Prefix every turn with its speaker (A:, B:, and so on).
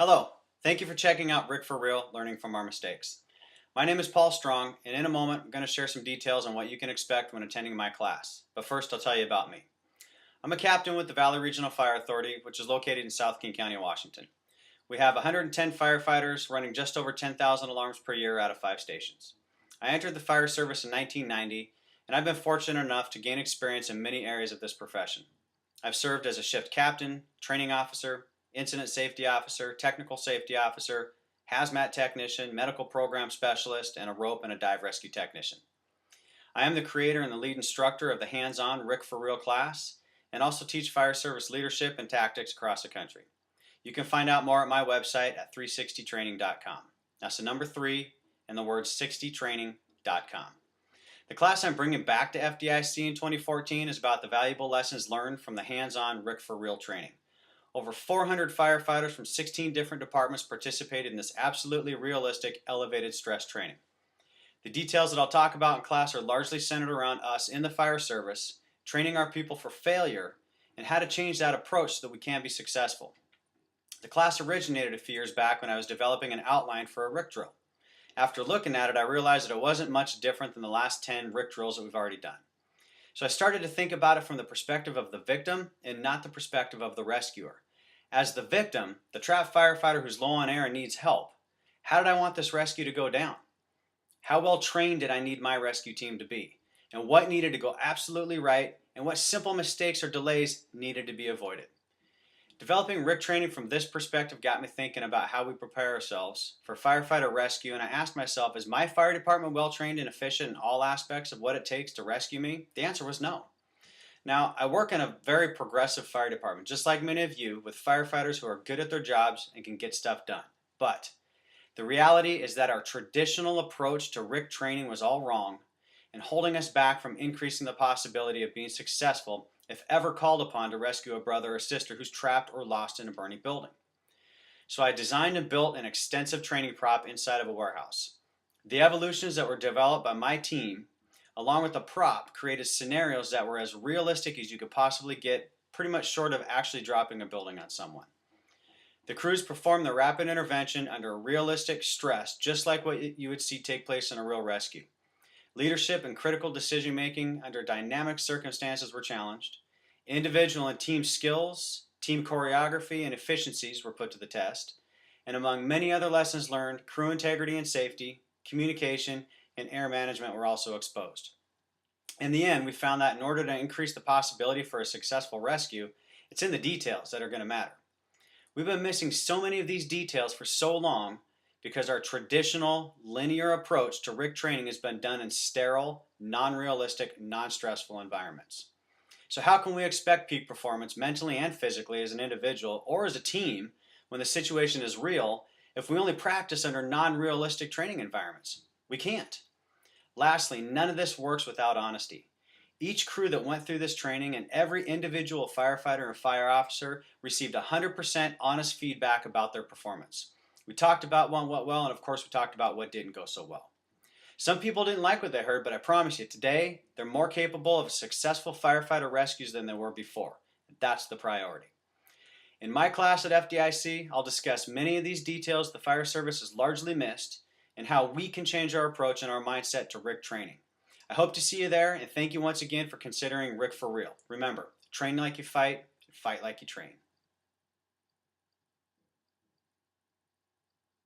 A: Hello, thank you for checking out RIC for Real, Learning from Our Mistakes. My name is Paul Strong, and in a moment I'm going to share some details on what you can expect when attending my class. But first I'll tell you about me. I'm a captain with the Valley Regional Fire Authority, which is located in South King County, Washington. We have 110 firefighters running just over 10,000 alarms per year out of 5 stations. I entered the fire service in 1990, and I've been fortunate enough to gain experience in many areas of this profession. I've served as a shift captain, training officer, incident safety officer, technical safety officer, hazmat technician, medical program specialist, and a rope and a dive rescue technician. I am the creator and the lead instructor of the hands-on RIC for Real class and also teach fire service leadership and tactics across the country. You can find out more at my website at 360training.com. That's the number 3 and the word 60training.com. The class I'm bringing back to FDIC in 2014 is about the valuable lessons learned from the hands-on RIC for Real training. Over 400 firefighters from 16 different departments participated in this absolutely realistic elevated stress training. The details that I'll talk about in class are largely centered around us in the fire service, training our people for failure, and how to change that approach so that we can be successful. The class originated a few years back when I was developing an outline for a RIC drill. After looking at it, I realized that it wasn't much different than the last 10 RIC drills that we've already done. So I started to think about it from the perspective of the victim and not the perspective of the rescuer. As the victim, the trapped firefighter who's low on air and needs help, how did I want this rescue to go down? How well trained did I need my rescue team to be? And what needed to go absolutely right, and what simple mistakes or delays needed to be avoided? Developing RIC training from this perspective got me thinking about how we prepare ourselves for firefighter rescue, and I asked myself, is my fire department well trained and efficient in all aspects of what it takes to rescue me? The answer was no. Now, I work in a very progressive fire department, just like many of you, with firefighters who are good at their jobs and can get stuff done. But the reality is that our traditional approach to RIC training was all wrong and holding us back from increasing the possibility of being successful if ever called upon to rescue a brother or sister who's trapped or lost in a burning building. So I designed and built an extensive training prop inside of a warehouse. The evolutions that were developed by my team, along with the prop, created scenarios that were as realistic as you could possibly get, pretty much short of actually dropping a building on someone. The crews performed the rapid intervention under realistic stress, just like what you would see take place in a real rescue. Leadership and critical decision making under dynamic circumstances were challenged. Individual and team skills, team choreography, and efficiencies were put to the test. And among many other lessons learned, crew integrity and safety, communication, and air management were also exposed. In the end, we found that in order to increase the possibility for a successful rescue, it's in the details that are going to matter. We've been missing so many of these details for so long because our traditional linear approach to RIC training has been done in sterile, non-realistic, non-stressful environments. So how can we expect peak performance mentally and physically as an individual or as a team when the situation is real if we only practice under non-realistic training environments? We can't. Lastly, none of this works without honesty. Each crew that went through this training and every individual firefighter and fire officer received 100% honest feedback about their performance. We talked about what went well, and of course we talked about what didn't go so well. Some people didn't like what they heard, but I promise you, today they're more capable of successful firefighter rescues than they were before. That's the priority. In my class at FDIC, I'll discuss many of these details the fire service has largely missed and how we can change our approach and our mindset to RIC training. I hope to see you there, and thank you once again for considering RIC for Real. Remember, train like you fight, and fight like you train.